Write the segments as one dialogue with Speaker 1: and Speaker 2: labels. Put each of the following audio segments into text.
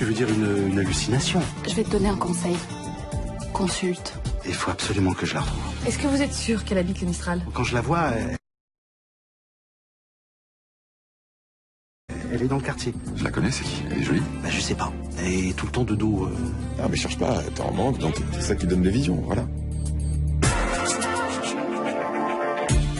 Speaker 1: Tu veux dire une hallucination?
Speaker 2: Je vais te donner un conseil. Consulte.
Speaker 1: Il faut absolument que je la retrouve.
Speaker 2: Est-ce que vous êtes sûr qu'elle habite le Mistral?
Speaker 1: Quand je la vois, elle est dans le quartier.
Speaker 3: Je la connais, c'est qui? Elle est jolie?
Speaker 1: Bah, je sais pas. Et tout le temps de dos.
Speaker 3: Ah, mais cherche pas, t'es en manque, donc c'est ça qui donne des visions, voilà.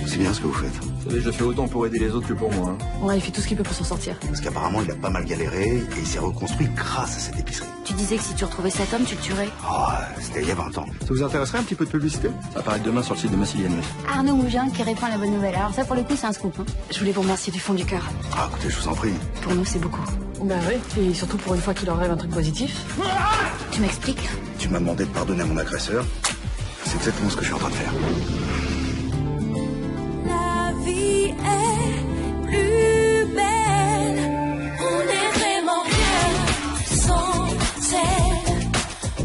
Speaker 1: C'est bien ce que vous faites.
Speaker 4: Vous savez, je fais autant pour aider les autres que pour moi. Hein.
Speaker 2: Ouais, il fait tout ce qu'il peut pour s'en sortir.
Speaker 1: Parce qu'apparemment, il a pas mal galéré et il s'est reconstruit grâce à cette épicerie.
Speaker 5: Tu disais que si tu retrouvais cet homme, tu le tuerais.
Speaker 1: Oh, c'était il y a 20 ans.
Speaker 3: Ça vous intéresserait un petit peu de publicité?
Speaker 4: Ça va apparaître demain sur le site de Massilienne.
Speaker 5: Arnaud Mougin qui répand la bonne nouvelle. Alors ça, pour le coup, c'est un scoop. Hein.
Speaker 2: Je voulais vous remercier du fond du cœur.
Speaker 1: Ah, écoutez, je vous en prie.
Speaker 2: Pour nous, c'est beaucoup. Bah oui, et surtout pour une fois qu'il en rêve un truc positif.
Speaker 5: Tu m'expliques?
Speaker 1: Tu m'as demandé de pardonner à mon agresseur. C'est exactement ce que je suis en train de faire.
Speaker 6: La vie est plus belle. On est vraiment bien sans elle.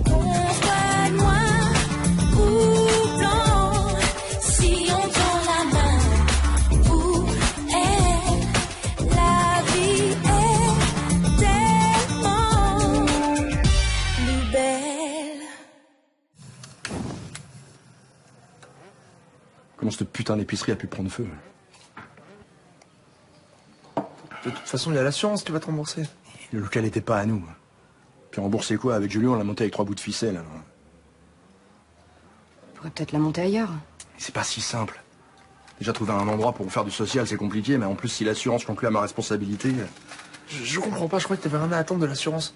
Speaker 6: On voit noir ou blanc. Si on tend la main pour elle, la vie est tellement plus belle.
Speaker 4: Comment cette putain d'épicerie a pu prendre feu?
Speaker 7: De toute façon, il y a l'assurance qui va te rembourser.
Speaker 4: Le local n'était pas à nous. Puis rembourser quoi? Avec Julien, on l'a monté avec 3 bouts de ficelle. Alors.
Speaker 2: On pourrait peut-être la monter ailleurs.
Speaker 4: C'est pas si simple. Déjà, trouver un endroit pour faire du social, c'est compliqué, mais en plus, si l'assurance conclut à ma responsabilité...
Speaker 7: Je comprends pas, je crois que t'avais rien à attendre de l'assurance.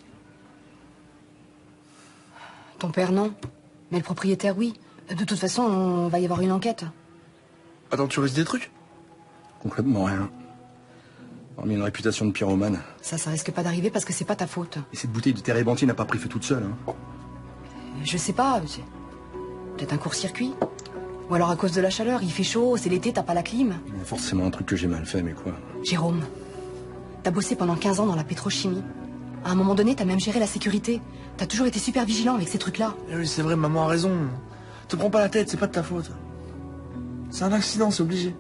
Speaker 2: Ton père, non. Mais le propriétaire, oui. De toute façon, on va y avoir une enquête.
Speaker 7: Attends, tu risques des trucs?
Speaker 4: Concrètement, rien. Hormis une réputation de pyromane.
Speaker 2: Ça risque pas d'arriver parce que c'est pas ta faute.
Speaker 4: Et cette bouteille de térébenthine n'a pas pris feu toute seule, hein.
Speaker 2: Je sais pas, c'est peut-être un court-circuit. Ou alors à cause de la chaleur, il fait chaud, c'est l'été, t'as pas la clim.
Speaker 4: Il y a forcément un truc que j'ai mal fait, mais quoi?
Speaker 2: Jérôme, t'as bossé pendant 15 ans dans la pétrochimie. À un moment donné, t'as même géré la sécurité. T'as toujours été super vigilant avec ces trucs-là.
Speaker 7: Eh oui, c'est vrai, maman a raison. Te prends pas la tête, c'est pas de ta faute. C'est un accident, c'est obligé.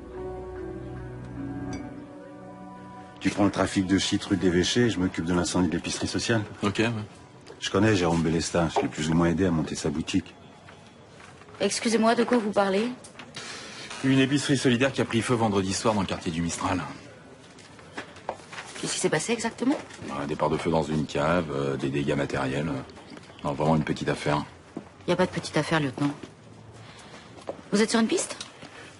Speaker 1: Tu prends le trafic de shit rue d'Évêché et je m'occupe de l'incendie de l'épicerie sociale.
Speaker 3: Ok, ouais.
Speaker 1: Je connais Jérôme Bellesta, je l'ai plus ou moins aidé à monter sa boutique.
Speaker 5: Excusez-moi, de quoi vous parlez?
Speaker 3: Une épicerie solidaire qui a pris feu vendredi soir dans le quartier du Mistral.
Speaker 5: Qu'est-ce qui s'est passé exactement?
Speaker 3: Un départ de feu dans une cave, des dégâts matériels. Non, vraiment une petite affaire.
Speaker 5: Y a pas de petite affaire, lieutenant. Vous êtes sur une piste?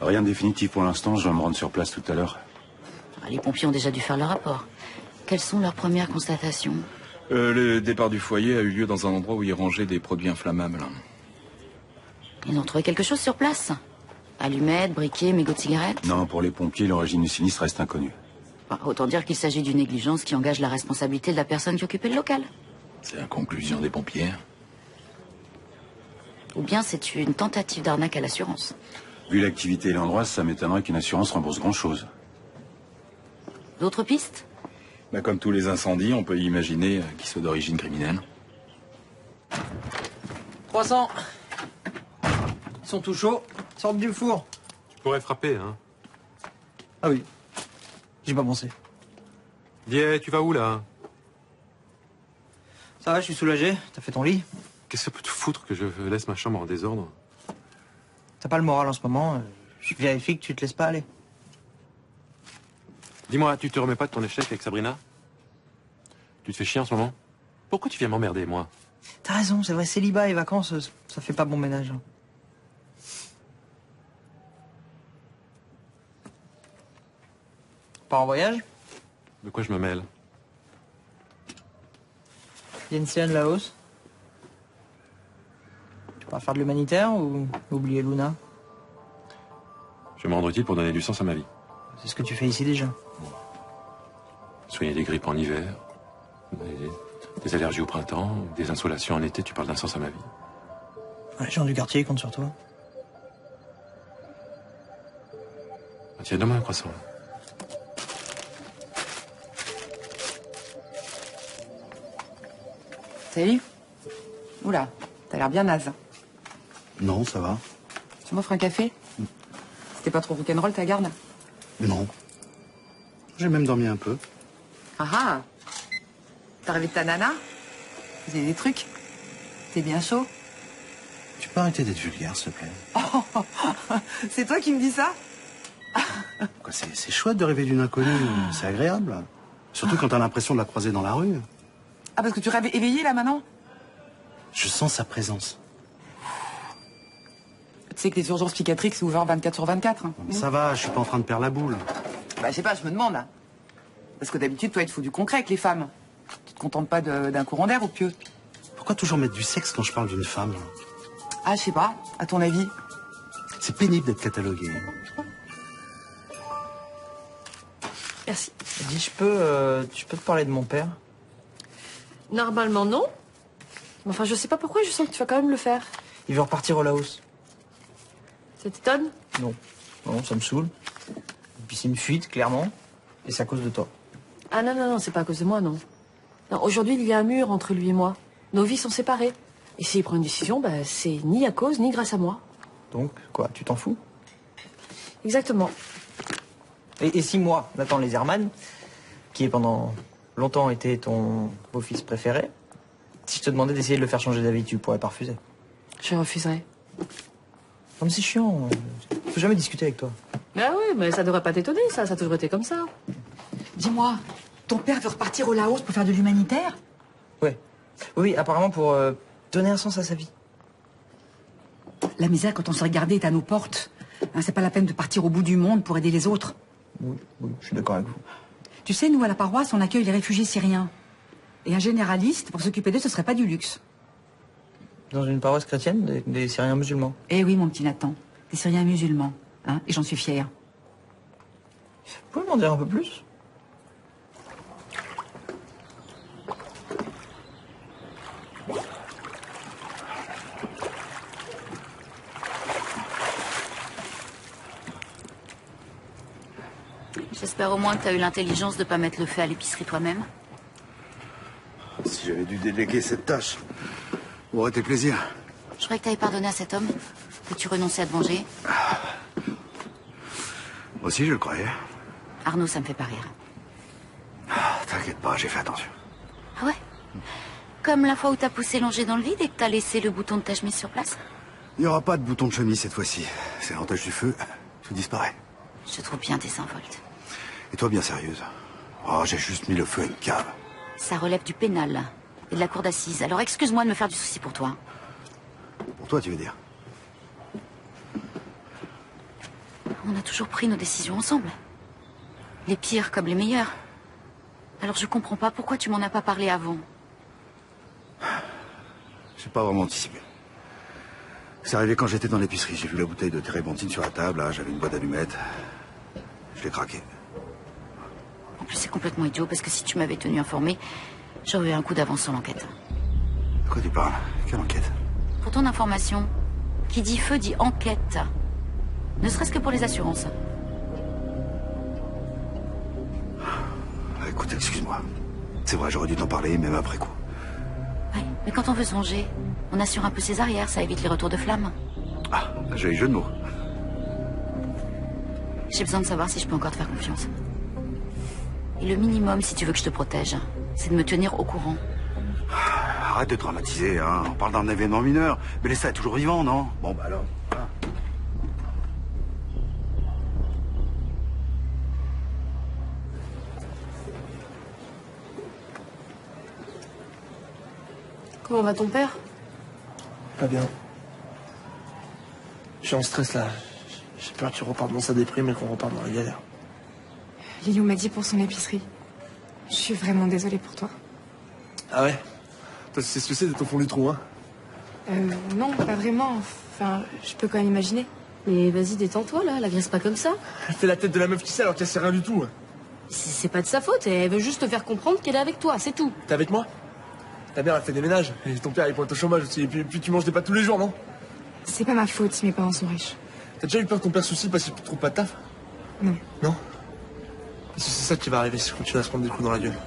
Speaker 1: Rien de définitif pour l'instant, je vais me rendre sur place tout à l'heure.
Speaker 5: Les pompiers ont déjà dû faire leur rapport. Quelles sont leurs premières constatations?
Speaker 3: Le départ du foyer a eu lieu dans un endroit où ils rangeaient des produits inflammables.
Speaker 5: Ils ont trouvé quelque chose sur place? Allumettes, briquets, mégots de cigarettes?
Speaker 1: Non, pour les pompiers, l'origine du sinistre reste inconnue.
Speaker 5: Bah, autant dire qu'il s'agit d'une négligence qui engage la responsabilité de la personne qui occupait le local.
Speaker 3: C'est la conclusion des pompiers.
Speaker 5: Ou bien c'est une tentative d'arnaque à l'assurance.
Speaker 1: Vu l'activité et l'endroit, ça m'étonnerait qu'une assurance rembourse grand-chose.
Speaker 5: D'autres pistes?
Speaker 3: Bah, comme tous les incendies, on peut imaginer qu'ils soient d'origine criminelle.
Speaker 7: 300. Ils sont tout chauds. Sortent du four.
Speaker 8: Tu pourrais frapper, hein.
Speaker 7: Ah oui. J'ai pas pensé.
Speaker 8: Dis, tu vas où, là?
Speaker 7: Ça va, je suis soulagé. T'as fait ton lit?
Speaker 8: Qu'est-ce que ça peut te foutre que je laisse ma chambre en désordre?
Speaker 7: T'as pas le moral en ce moment. Je vérifie que tu te laisses pas aller.
Speaker 8: Dis-moi, tu te remets pas de ton échec avec Sabrina? Tu te fais chier en ce moment? Pourquoi tu viens m'emmerder, moi?
Speaker 7: T'as raison, c'est vrai, célibat et vacances, ça fait pas bon ménage. Pas en voyage?
Speaker 8: De quoi je me mêle?
Speaker 7: Vientiane, Laos. Tu vas faire de l'humanitaire ou oublier Luna?
Speaker 8: Je vais me rendre utile pour donner du sens à ma vie.
Speaker 7: C'est ce que tu fais ici déjà.
Speaker 8: Soigner des grippes en hiver, des allergies au printemps, des insolations en été, tu parles d'un sens à ma vie.
Speaker 7: Les gens du quartier comptent sur toi.
Speaker 8: Ah, tiens, donne-moi un croissant.
Speaker 2: Salut. Oula, t'as l'air bien naze.
Speaker 1: Non, ça va.
Speaker 2: Tu m'offres un café? C'était pas trop rock'n'roll ta garde?
Speaker 1: Non. J'ai même dormi un peu.
Speaker 2: Ah ah. T'as rêvé de ta nana?
Speaker 9: faisais des trucs. T'es bien chaud.
Speaker 10: Tu peux arrêter d'être vulgaire, s'il te plaît?
Speaker 9: Oh, c'est toi qui me dis ça?
Speaker 10: Quoi, c'est chouette de rêver d'une inconnue, c'est agréable. Surtout quand t'as l'impression de la croiser dans la rue.
Speaker 9: Ah, parce que tu rêves éveillé, là, maintenant?
Speaker 10: Je sens sa présence.
Speaker 9: Tu sais que les urgences psychiatriques, c'est ouvert 24/24. Hein.
Speaker 10: Ça va, je suis pas en train de perdre la boule.
Speaker 9: Bah, je sais pas, je me demande, là. Parce que d'habitude, toi, il te faut du concret avec les femmes. Tu te contentes pas d'un courant d'air, au pieu.
Speaker 10: Pourquoi toujours mettre du sexe quand je parle d'une femme?
Speaker 9: Ah, je sais pas, à ton avis?
Speaker 10: C'est pénible d'être catalogué.
Speaker 2: Merci.
Speaker 7: Dis, tu peux te parler de mon père?
Speaker 2: Normalement, non. Enfin, je sais pas pourquoi, je sens que tu vas quand même le faire.
Speaker 7: Il veut repartir au Laos.
Speaker 2: Ça t'étonne?
Speaker 7: Non. Non, ça me saoule. Et puis c'est une fuite, clairement. Et c'est à cause de toi.
Speaker 2: Ah non, c'est pas à cause de moi, non. Non, aujourd'hui, il y a un mur entre lui et moi. Nos vies sont séparées. Et s'il prend une décision, bah, c'est ni à cause, ni grâce à moi.
Speaker 7: Donc, quoi, tu t'en fous?
Speaker 2: Exactement.
Speaker 7: Et si moi, Nathan Lézerman, qui pendant longtemps été ton beau-fils préféré, si je te demandais d'essayer de le faire changer d'avis, tu pourrais pas refuser?
Speaker 2: Je refuserais.
Speaker 7: Non mais c'est chiant, je peux jamais discuter avec toi.
Speaker 2: Ah oui, mais ça devrait pas t'étonner, ça a toujours été comme ça.
Speaker 9: Dis-moi, ton père veut repartir au Laos pour faire de l'humanitaire?
Speaker 7: Ouais. Oui, apparemment pour donner un sens à sa vie.
Speaker 9: La misère, quand on se regarde, est à nos portes. Hein, c'est pas la peine de partir au bout du monde pour aider les autres.
Speaker 7: Oui, je suis d'accord avec vous.
Speaker 9: Tu sais, nous, à la paroisse, on accueille les réfugiés syriens. Et un généraliste, pour s'occuper d'eux, ce serait pas du luxe.
Speaker 7: Dans une paroisse chrétienne, des Syriens musulmans?
Speaker 9: Eh oui, mon petit Nathan. Des Syriens musulmans. Hein, et j'en suis fière.
Speaker 7: Vous pouvez m'en dire un peu plus?
Speaker 5: J'espère au moins que t'as eu l'intelligence de pas mettre le feu à l'épicerie toi-même.
Speaker 1: Si j'avais dû déléguer cette tâche, aurait été plaisir.
Speaker 5: Je croyais que t'avais pardonné à cet homme, que tu renonçais à te venger.
Speaker 1: Moi aussi, je le croyais.
Speaker 5: Arnaud, ça me fait pas rire.
Speaker 1: T'inquiète pas, j'ai fait attention.
Speaker 5: Ah ouais? Comme la fois où t'as poussé l'ongé dans le vide et que t'as laissé le bouton de ta chemise sur place?
Speaker 1: Il n'y aura pas de bouton de chemise cette fois-ci. C'est l'avantage du feu. Tout disparaît.
Speaker 5: Je trouve bien désinvolte.
Speaker 1: Et toi, bien sérieuse? Oh, j'ai juste mis le feu à une cave.
Speaker 5: Ça relève du pénal et de la cour d'assises. Alors excuse-moi de me faire du souci pour toi.
Speaker 1: Pour toi, tu veux dire?
Speaker 5: On a toujours pris nos décisions ensemble. Les pires comme les meilleures. Alors je comprends pas pourquoi tu m'en as pas parlé avant.
Speaker 1: J'ai pas vraiment anticipé. C'est arrivé quand j'étais dans l'épicerie. J'ai vu la bouteille de térébenthine sur la table. Là, j'avais une boîte d'allumettes. Je l'ai craqué.
Speaker 5: En plus, c'est complètement idiot parce que si tu m'avais tenu informé, j'aurais eu un coup d'avance sur l'enquête.
Speaker 1: De quoi tu parles? Quelle enquête?
Speaker 5: Pour ton information, qui dit feu dit enquête. Ne serait-ce que pour les assurances.
Speaker 1: Écoute, excuse-moi. C'est vrai, j'aurais dû t'en parler, même après coup.
Speaker 5: Ouais, mais quand on veut se venger, on assure un peu ses arrières, ça évite les retours de flammes.
Speaker 1: Ah, joli jeu de mots.
Speaker 5: J'ai besoin de savoir si je peux encore te faire confiance. Et le minimum, si tu veux que je te protège, c'est de me tenir au courant.
Speaker 1: Arrête de dramatiser, hein. On parle d'un événement mineur. Mais Lessa est toujours vivant, non? Bon, bah alors. Voilà.
Speaker 2: Comment va ton père?
Speaker 7: Pas bien. Je suis en stress là. J'ai peur qu'il reparte dans sa déprime et qu'on reparte dans la galère.
Speaker 11: Liliou m'a dit pour son épicerie. Je suis vraiment désolée pour toi.
Speaker 7: Ah ouais? Toi, tu sais ce que c'est d'être au fond du trou, hein?
Speaker 11: Non, pas vraiment. Enfin, je peux quand même imaginer.
Speaker 2: Mais vas-y, détends-toi là, la graisse pas comme ça.
Speaker 7: Elle fait la tête de la meuf qui sait alors qu'elle sait rien du tout.
Speaker 2: C'est pas de sa faute, elle veut juste te faire comprendre qu'elle est avec toi, c'est tout.
Speaker 7: T'es avec moi? Ta mère, elle fait des ménages. Et ton père, il pointe au chômage aussi. Et puis tu manges des pâtes tous les jours, non?
Speaker 11: C'est pas ma faute si mes parents sont riches.
Speaker 7: T'as déjà eu peur que ton père soucie parce qu'il ne trouve pas de taf?
Speaker 11: Non.
Speaker 7: Non? Parce que c'est ça qui va arriver si je continue à se prendre des coups dans la gueule.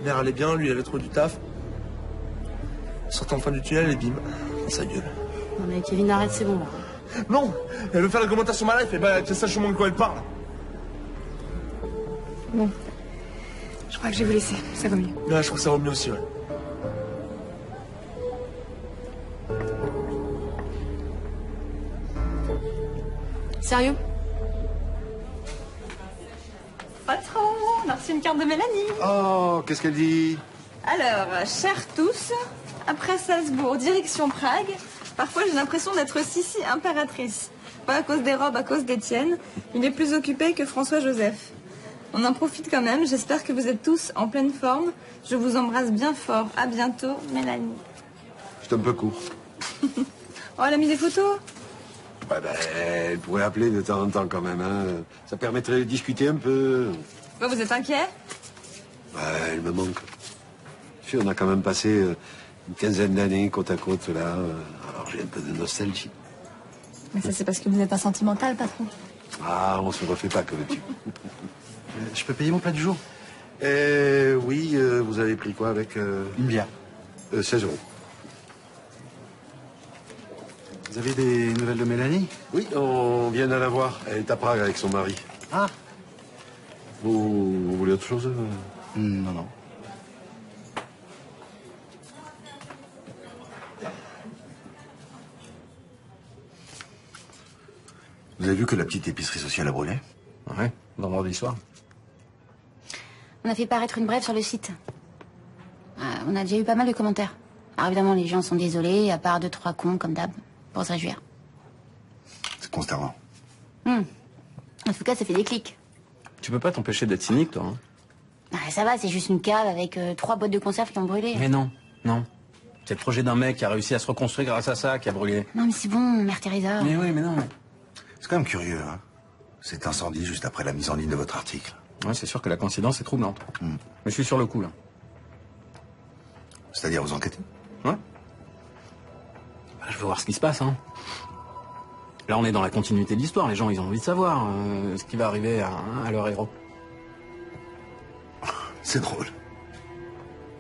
Speaker 7: Mère allait bien, lui il avait trop du taf. Sortant en fin du tunnel et bim, dans sa gueule.
Speaker 2: Non mais Kevin, arrête, c'est bon là.
Speaker 7: Non! Elle veut faire le commentaire sur ma life, et bah qu'elle sache au moins de quoi elle parle.
Speaker 11: Bon. Je crois que je vais vous laisser, ça vaut mieux.
Speaker 12: Là, je trouve que ça vaut mieux aussi, ouais.
Speaker 2: Sérieux?
Speaker 13: Patron, on a reçu une carte de Mélanie.
Speaker 1: Oh, qu'est-ce qu'elle dit?
Speaker 13: Alors, chers tous, après Salzbourg, direction Prague, parfois j'ai l'impression d'être Sissi impératrice. Pas à cause des robes, à cause d'Étienne. Il est plus occupé que François-Joseph. On en profite quand même, j'espère que vous êtes tous en pleine forme. Je vous embrasse bien fort. À bientôt, Mélanie.
Speaker 1: C'est un peu court.
Speaker 13: Oh, elle a mis des photos?
Speaker 14: Ouais, ben, elle pourrait appeler de temps en temps quand même, hein. Ça permettrait de discuter un peu.
Speaker 13: Vous êtes inquiet?
Speaker 14: Ouais, elle me manque. Tu sais, on a quand même passé une quinzaine d'années côte à côte, là. Alors j'ai un peu de nostalgie.
Speaker 13: Mais ça, c'est parce que vous êtes un sentimental, patron.
Speaker 14: Ah, on se refait pas, que veux-tu?
Speaker 10: Je peux payer mon plat du jour?
Speaker 14: Oui, vous avez pris quoi avec...
Speaker 10: Une bière.
Speaker 14: 16 €.
Speaker 10: Vous avez des nouvelles de Mélanie?
Speaker 14: Oui, on vient de la voir. Elle est à Prague avec son mari.
Speaker 10: Ah.
Speaker 14: Vous voulez autre chose?
Speaker 10: Non, non.
Speaker 1: Vous avez vu que la petite épicerie sociale a brûlé?
Speaker 4: Ouais, vendredi soir.
Speaker 5: On a fait paraître une brève sur le site. On a déjà eu pas mal de commentaires. Alors évidemment, les gens sont désolés, à part 2-3 cons, comme d'hab, pour se réjouir.
Speaker 1: C'est consternant.
Speaker 5: En tout cas, ça fait des clics.
Speaker 4: Tu peux pas t'empêcher d'être cynique, toi, hein?
Speaker 5: Ah, ça va, c'est juste une cave avec 3 boîtes de conserve qui ont brûlé.
Speaker 4: Mais non, non. C'est le projet d'un mec qui a réussi à se reconstruire grâce à ça qui a brûlé.
Speaker 5: Non, mais c'est bon, Mère Teresa.
Speaker 4: Mais oui, mais non.
Speaker 1: C'est quand même curieux, hein. Cet incendie juste après la mise en ligne de votre article.
Speaker 4: Ouais, c'est sûr que la coïncidence est troublante. Mais je suis sur le coup, là.
Speaker 1: C'est-à-dire vous enquêtez?
Speaker 4: Ouais. Bah, je veux voir ce qui se passe, hein. Là, on est dans la continuité de l'histoire. Les gens, ils ont envie de savoir ce qui va arriver à leur héros.
Speaker 1: C'est drôle.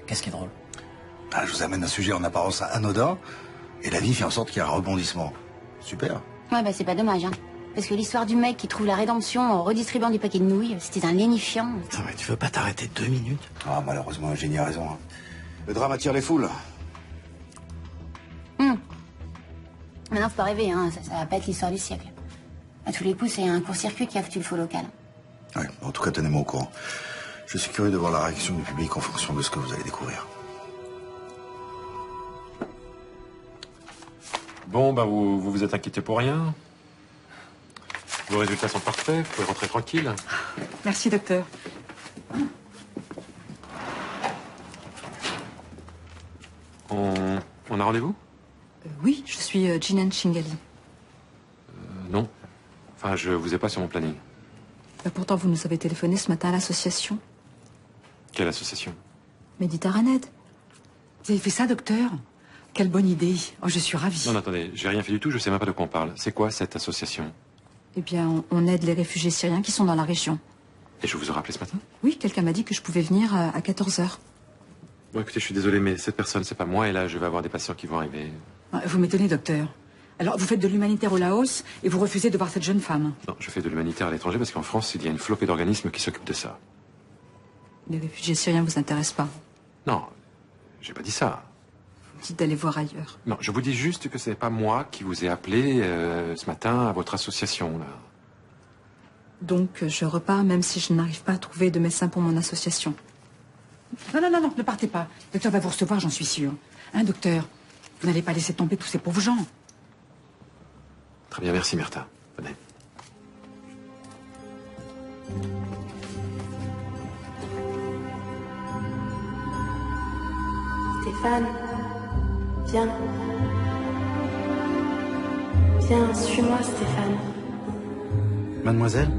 Speaker 4: Qu'est-ce qui est drôle?
Speaker 1: Ah, je vous amène un sujet en apparence anodin, et la vie fait en sorte qu'il y a un rebondissement. Super.
Speaker 5: Ouais, bah c'est pas dommage, hein. Parce que l'histoire du mec qui trouve la rédemption en redistribuant des paquets de nouilles, c'était un lénifiant.
Speaker 4: Putain, mais tu veux pas t'arrêter 2 minutes?
Speaker 1: Ah, malheureusement, Eugénie a raison. Hein. Le drame attire les foules.
Speaker 5: Maintenant, faut pas rêver, hein. Ça va pas être l'histoire du siècle. À tous les coups, c'est un court-circuit qui a foutu le faux local.
Speaker 1: Ouais, en tout cas, tenez-moi au courant. Je suis curieux de voir la réaction du public en fonction de ce que vous allez découvrir.
Speaker 8: Bon, bah vous vous êtes inquiété pour rien. Vos résultats sont parfaits, vous pouvez rentrer tranquille.
Speaker 9: Merci, docteur.
Speaker 8: On a rendez-vous?
Speaker 9: Oui, je suis Jinan Shingali.
Speaker 8: Non. Enfin, je vous ai pas sur mon planning.
Speaker 9: Pourtant, vous nous avez téléphoné ce matin à l'association
Speaker 8: Quelle association?
Speaker 9: Méditerranée. Vous avez fait ça, docteur? Quelle bonne idée. Oh, je suis ravie.
Speaker 8: Non, attendez, j'ai rien fait du tout, je sais même pas de quoi on parle. C'est quoi cette association?
Speaker 9: Eh bien, on aide les réfugiés syriens qui sont dans la région.
Speaker 8: Et je vous ai rappelé ce matin?
Speaker 9: Oui, quelqu'un m'a dit que je pouvais venir à 14 h.
Speaker 8: Bon, écoutez, je suis désolé, mais cette personne, c'est pas moi, et là, je vais avoir des patients qui vont arriver.
Speaker 9: Vous m'étonnez, docteur. Alors, vous faites de l'humanitaire au Laos et vous refusez de voir cette jeune femme.
Speaker 8: Non, je fais de l'humanitaire à l'étranger parce qu'en France, il y a une flopée d'organismes qui s'occupent de ça.
Speaker 9: Les réfugiés syriens vous intéressent pas.
Speaker 8: Non, j'ai pas dit ça.
Speaker 9: Vous dites d'aller voir ailleurs.
Speaker 8: Non, je vous dis juste que c'est pas moi qui vous ai appelé ce matin à votre association, là.
Speaker 9: Donc, je repars même si je n'arrive pas à trouver de médecin pour mon association. Non, non, non, non, ne partez pas. Le docteur va vous recevoir, j'en suis sûre. Hein, docteur? Vous n'allez pas laisser tomber tous ces pauvres gens.
Speaker 8: Très bien, merci, Myrtha. Venez.
Speaker 15: Stéphane, viens. Viens, suis-moi, Stéphane.
Speaker 10: Mademoiselle?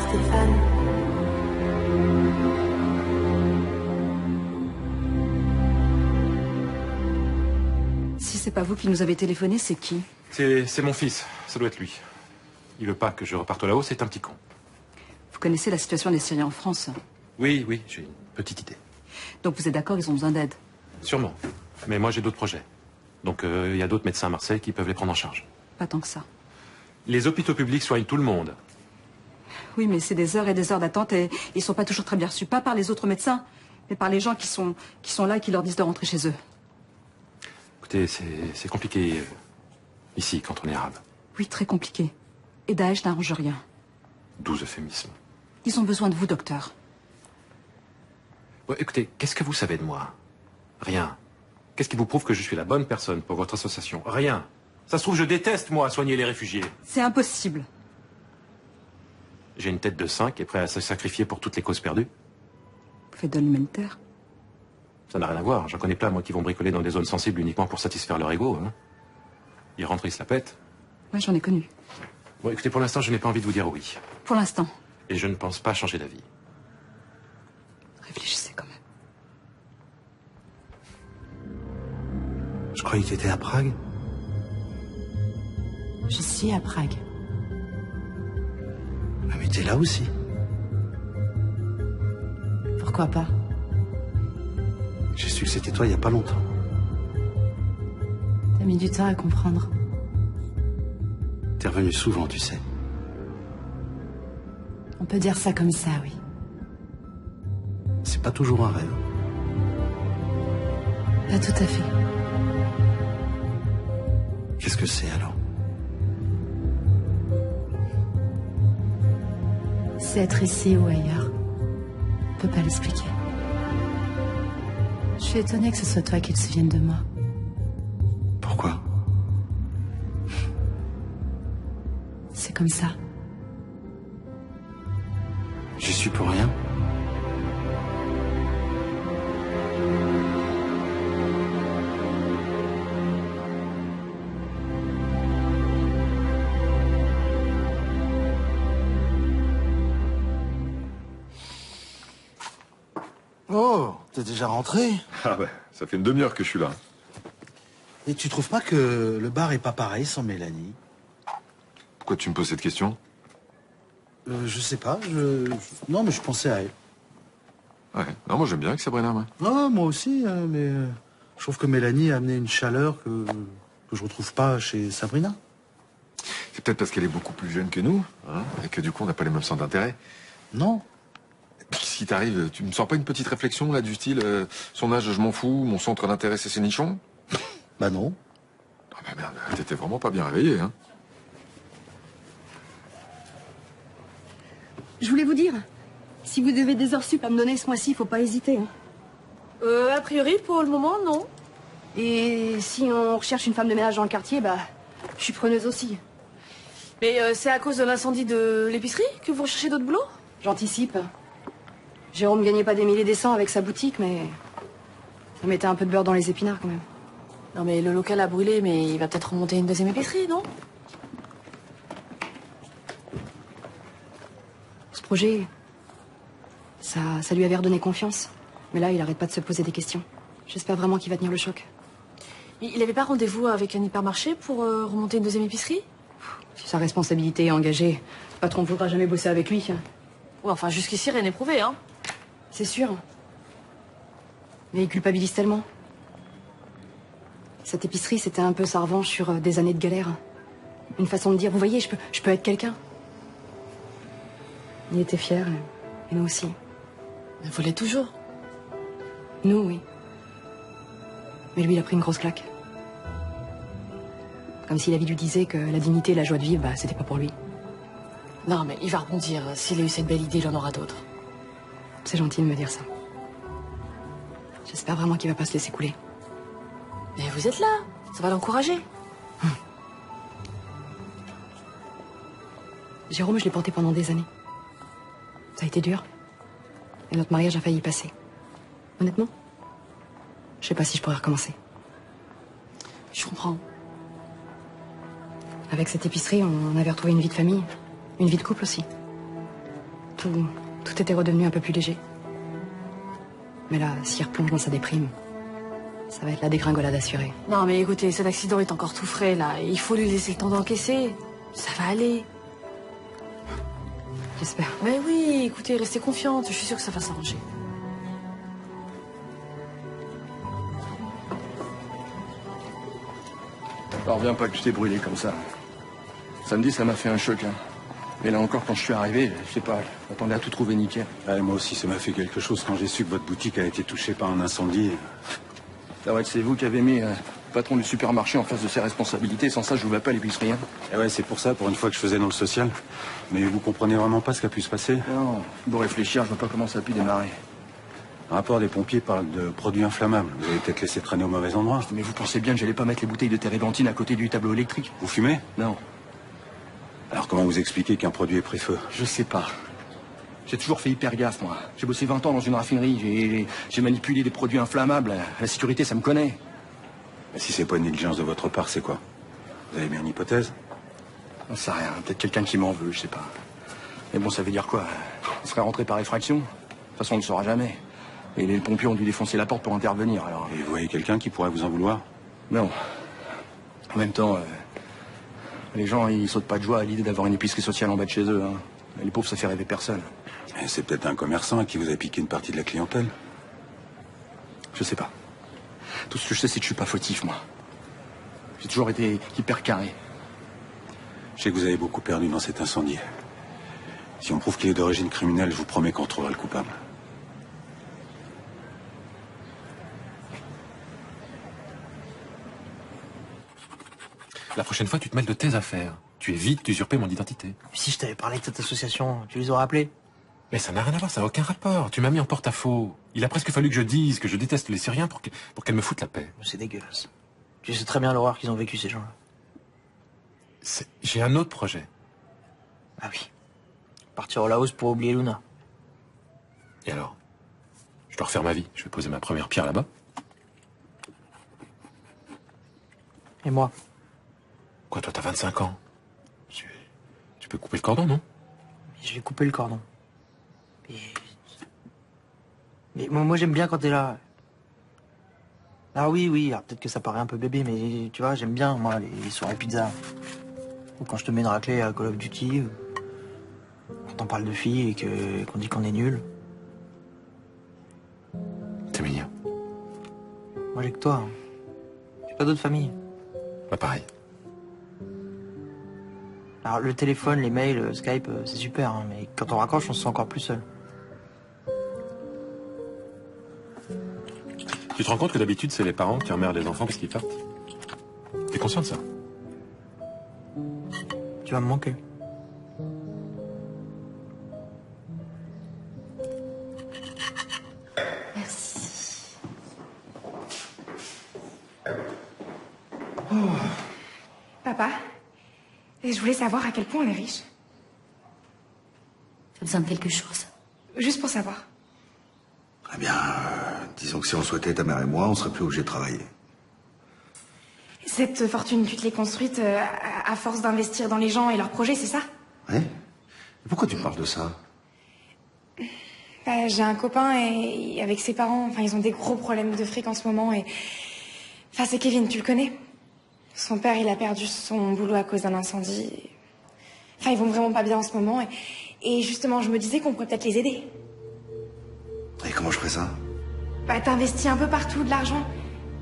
Speaker 15: Stéphane.
Speaker 9: Si c'est pas vous qui nous avez téléphoné, c'est qui?
Speaker 8: C'est mon fils, ça doit être lui. Il veut pas que je reparte là-haut, c'est un petit con.
Speaker 9: Vous connaissez la situation des Syriens en France?
Speaker 8: Oui, oui, j'ai une petite idée.
Speaker 9: Donc vous êtes d'accord, ils ont besoin d'aide?
Speaker 8: Sûrement. Mais moi, j'ai d'autres projets. Donc, il y a d'autres médecins à Marseille qui peuvent les prendre en charge.
Speaker 9: Pas tant que ça.
Speaker 8: Les hôpitaux publics soignent tout le monde.
Speaker 9: Oui, mais c'est des heures et des heures d'attente et ils sont pas toujours très bien reçus. Pas par les autres médecins, mais par les gens qui sont là et qui leur disent de rentrer chez eux.
Speaker 8: Écoutez, c'est compliqué ici, quand on est arabe.
Speaker 9: Oui, très compliqué. Et Daesh n'arrange rien.
Speaker 8: 12 euphémismes.
Speaker 9: Ils ont besoin de vous, docteur.
Speaker 8: Ouais, écoutez, qu'est-ce que vous savez de moi? Rien. Qu'est-ce qui vous prouve que je suis la bonne personne pour votre association? Rien. Ça se trouve, je déteste, moi, soigner les réfugiés.
Speaker 9: C'est impossible.
Speaker 8: J'ai une tête de 5 et prêt à se sacrifier pour toutes les causes perdues.
Speaker 9: Vous faites de l'humanitaire.
Speaker 8: Ça n'a rien à voir. J'en connais plein, moi, qui vont bricoler dans des zones sensibles uniquement pour satisfaire leur ego. Hein. Ils rentrent, ils se la pètent.
Speaker 9: Moi, j'en ai connu.
Speaker 8: Bon, écoutez, pour l'instant, je n'ai pas envie de vous dire oui.
Speaker 9: Pour l'instant.
Speaker 8: Et je ne pense pas changer d'avis.
Speaker 9: Réfléchissez quand même.
Speaker 10: Je croyais que tu étais à Prague.
Speaker 2: Je suis à Prague.
Speaker 10: Ah, mais t'es là aussi.
Speaker 2: Pourquoi pas?
Speaker 10: J'ai su que c'était toi il y a pas longtemps.
Speaker 2: T'as mis du temps à comprendre.
Speaker 10: T'es revenu souvent, tu sais.
Speaker 2: On peut dire ça comme ça, oui.
Speaker 10: C'est pas toujours un rêve.
Speaker 2: Pas tout à fait.
Speaker 10: Qu'est-ce que c'est alors?
Speaker 2: C'est être ici ou ailleurs. On peut pas l'expliquer. Je suis étonnée que ce soit toi qui te souvienne de moi.
Speaker 10: Pourquoi?
Speaker 2: C'est comme ça.
Speaker 10: J'y suis pour rien. Oh, t'es déjà rentré?
Speaker 12: Ah ben, ça fait une demi-heure que je suis là.
Speaker 10: Et tu trouves pas que le bar est pas pareil sans Mélanie?
Speaker 12: Pourquoi tu me poses cette question?
Speaker 10: Je sais pas, Non, mais je pensais à elle.
Speaker 12: Ouais, non, moi j'aime bien avec Sabrina, moi.
Speaker 10: Non, moi aussi, hein, mais je trouve que Mélanie a amené une chaleur que je retrouve pas chez Sabrina.
Speaker 12: C'est peut-être parce qu'elle est beaucoup plus jeune que nous, hein, et que du coup on n'a pas les mêmes centres d'intérêt.
Speaker 10: Non.
Speaker 12: Si t'arrives, tu me sens pas une petite réflexion là du style son âge je m'en fous, mon centre d'intérêt c'est ses nichons?
Speaker 10: Bah non.
Speaker 12: Ah bah merde, t'étais vraiment pas bien réveillé, hein.
Speaker 16: Je voulais vous dire, si vous devez des heures sup à me donner ce mois-ci, faut pas hésiter. Hein.
Speaker 2: A priori, pour le moment, non.
Speaker 16: Et si on recherche une femme de ménage dans le quartier, bah, je suis preneuse aussi.
Speaker 2: Mais c'est à cause de l'incendie de l'épicerie que vous recherchez d'autres boulots?
Speaker 16: J'anticipe. Jérôme gagnait pas des milliers des cents avec sa boutique, mais on mettait un peu de beurre dans les épinards quand même.
Speaker 2: Non mais le local a brûlé, mais il va peut-être remonter une deuxième épicerie, non?
Speaker 16: Ce projet, ça lui avait redonné confiance. Mais là, il arrête pas de se poser des questions. J'espère vraiment qu'il va tenir le choc.
Speaker 2: Il avait pas rendez-vous avec un hypermarché pour remonter une deuxième épicerie?
Speaker 16: Si sa responsabilité est engagée, le patron ne voudra jamais bosser avec lui.
Speaker 2: Ouais, enfin, jusqu'ici, rien n'est prouvé, hein.
Speaker 16: C'est sûr. Mais il culpabilise tellement. Cette épicerie, c'était un peu sa revanche sur des années de galère. Une façon de dire, vous voyez, je peux être quelqu'un. Il était fier, et nous aussi.
Speaker 2: Il voulait toujours.
Speaker 16: Nous, oui. Mais lui, il a pris une grosse claque. Comme si la vie lui disait que la dignité et la joie de vivre, bah, c'était pas pour lui.
Speaker 2: Non, mais il va rebondir. S'il a eu cette belle idée, il en aura d'autres.
Speaker 16: C'est gentil de me dire ça. J'espère vraiment qu'il va pas se laisser couler.
Speaker 2: Mais vous êtes là. Ça va l'encourager.
Speaker 16: Jérôme, je l'ai porté pendant des années. Ça a été dur. Et notre mariage a failli passer. Honnêtement, je sais pas si je pourrais recommencer.
Speaker 2: Je comprends.
Speaker 16: Avec cette épicerie, on avait retrouvé une vie de famille. Une vie de couple aussi. Tout était redevenu un peu plus léger. Mais là, s'il replonge dans sa déprime, ça va être la dégringolade assurée.
Speaker 2: Non, mais écoutez, cet accident est encore tout frais, là. Il faut lui laisser le temps d'encaisser. Ça va aller.
Speaker 16: J'espère.
Speaker 2: Mais oui, écoutez, restez confiante. Je suis sûre que ça va s'arranger.
Speaker 17: Alors, reviens pas que je t'ai brûlé comme ça. Samedi, ça m'a fait un choc, hein. Mais là encore, quand je suis arrivé, je sais pas, j'attendais à tout trouver nickel.
Speaker 10: Ouais, moi aussi, ça m'a fait quelque chose quand j'ai su que votre boutique a été touchée par un incendie.
Speaker 17: Ça va être c'est vous qui avez mis le patron du supermarché en face de ses responsabilités. Sans ça, je vous vais pas à l'épicerie. Hein.
Speaker 10: Et ouais, c'est pour ça, pour une fois que je faisais dans le social. Mais vous comprenez vraiment pas ce qui a pu se passer?
Speaker 17: Non, pour réfléchir, je vois pas comment ça a pu démarrer.
Speaker 10: Un rapport des pompiers parle de produits inflammables. Vous avez peut-être laissé traîner au mauvais endroit.
Speaker 17: Mais vous pensez bien que j'allais pas mettre les bouteilles de térébenthine à côté du tableau électrique?
Speaker 10: Vous fumez?
Speaker 17: Non.
Speaker 10: Alors comment vous expliquez qu'un produit ait pris feu?
Speaker 17: Je sais pas. J'ai toujours fait hyper gaffe, moi. J'ai bossé 20 ans dans une raffinerie. J'ai manipulé des produits inflammables. La sécurité, ça me connaît.
Speaker 10: Mais si c'est pas une négligence de votre part, c'est quoi? Vous avez mis une hypothèse?
Speaker 17: On sait rien. Peut-être quelqu'un qui m'en veut, je sais pas. Mais bon, ça veut dire quoi? Il serait rentré par effraction? De toute façon, on ne le saura jamais. Et les pompiers ont dû défoncer la porte pour intervenir, alors...
Speaker 10: Et vous voyez quelqu'un qui pourrait vous en vouloir?
Speaker 17: Non. En même temps, les gens, ils sautent pas de joie à l'idée d'avoir une épicerie sociale en bas de chez eux. Hein. Les pauvres, ça fait rêver personne.
Speaker 10: Et c'est peut-être un commerçant à qui vous a piqué une partie de la clientèle?
Speaker 17: Je sais pas. Tout ce que je sais, c'est que je suis pas fautif, moi. J'ai toujours été hyper carré.
Speaker 10: Je sais que vous avez beaucoup perdu dans cet incendie. Si on prouve qu'il est d'origine criminelle, je vous promets qu'on trouvera le coupable.
Speaker 8: La prochaine fois, tu te mêles de tes affaires. Tu évites d'usurper mon identité.
Speaker 7: Si je t'avais parlé de cette association, tu les aurais appelés?
Speaker 8: Mais ça n'a rien à voir, ça n'a aucun rapport. Tu m'as mis en porte-à-faux. Il a presque fallu que je dise que je déteste les Syriens pour qu'elle me foute la paix.
Speaker 7: C'est dégueulasse. Tu sais très bien l'horreur qu'ils ont vécu, ces gens-là.
Speaker 8: J'ai un autre projet.
Speaker 7: Ah oui. Partir au Laos pour oublier Luna.
Speaker 8: Et alors? Je dois refaire ma vie. Je vais poser ma première pierre là-bas.
Speaker 7: Et moi?
Speaker 8: Quoi, toi, t'as 25 ans? Tu peux couper le cordon, non?
Speaker 7: Je vais couper le cordon. Mais moi j'aime bien quand t'es là. Ah oui, alors peut-être que ça paraît un peu bébé, mais tu vois, j'aime bien, moi, les soirées pizza. Ou quand je te mets une raclée à Call of Duty, ou quand on parle de filles et qu'on dit qu'on est nul.
Speaker 8: C'est mignon.
Speaker 7: Moi j'ai que toi. Hein. J'ai pas d'autre famille.
Speaker 8: Bah pareil.
Speaker 7: Alors le téléphone, les mails, Skype, c'est super, hein, mais quand on raccroche, on se sent encore plus seul.
Speaker 8: Tu te rends compte que d'habitude, c'est les parents qui emmerdent les enfants parce qu'ils partent? T'es conscient de ça?
Speaker 7: Tu vas me manquer.
Speaker 5: Merci.
Speaker 11: Oh. Papa, je voulais savoir à quel point on est riche.
Speaker 5: T'as besoin de quelque chose?
Speaker 11: Juste pour savoir.
Speaker 1: Eh bien, disons que si on souhaitait, ta mère et moi, on serait plus obligés de travailler.
Speaker 11: Cette fortune, tu te l'es construite à force d'investir dans les gens et leurs projets, c'est ça?
Speaker 1: Ouais. Pourquoi tu parles de ça?
Speaker 11: Bah, j'ai un copain et avec ses parents, enfin, ils ont des gros problèmes de fric en ce moment et... Enfin, c'est Kevin, tu le connais? Son père, il a perdu son boulot à cause d'un incendie. Enfin, ils vont vraiment pas bien en ce moment et justement, je me disais qu'on pourrait peut-être les aider.
Speaker 1: Et comment je ferais ça?
Speaker 11: Bah, t'investis un peu partout de l'argent.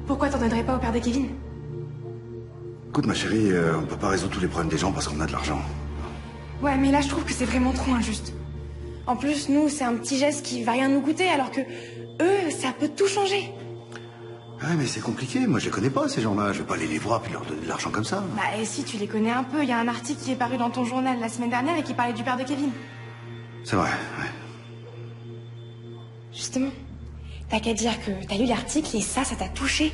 Speaker 11: Pourquoi t'en donnerais pas au père de Kevin?
Speaker 1: Écoute, ma chérie, on peut pas résoudre tous les problèmes des gens parce qu'on a de l'argent.
Speaker 11: Ouais, mais là, je trouve que c'est vraiment trop injuste. En plus, nous, c'est un petit geste qui va rien nous coûter, alors que eux, ça peut tout changer.
Speaker 1: Ouais, mais c'est compliqué. Moi, je les connais pas, ces gens-là. Je vais pas aller les voir puis leur donner de l'argent comme ça.
Speaker 11: Bah, et si tu les connais un peu, il y a un article qui est paru dans ton journal la semaine dernière et qui parlait du père de Kevin.
Speaker 1: C'est vrai, ouais.
Speaker 11: Justement, t'as qu'à dire que t'as lu l'article et ça t'a touché.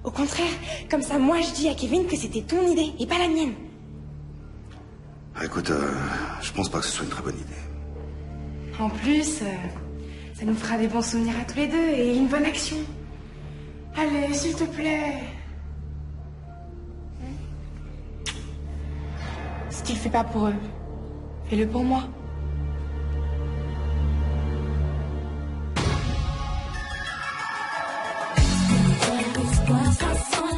Speaker 11: Au contraire, comme ça, moi, je dis à Kevin que c'était ton idée et pas la mienne.
Speaker 1: Ah, écoute, je pense pas que ce soit une très bonne idée.
Speaker 11: En plus, ça nous fera des bons souvenirs à tous les deux et une bonne action. Allez, s'il te plaît. Si tu le fais pas pour eux, fais-le pour moi.
Speaker 6: L'histoire, ça sent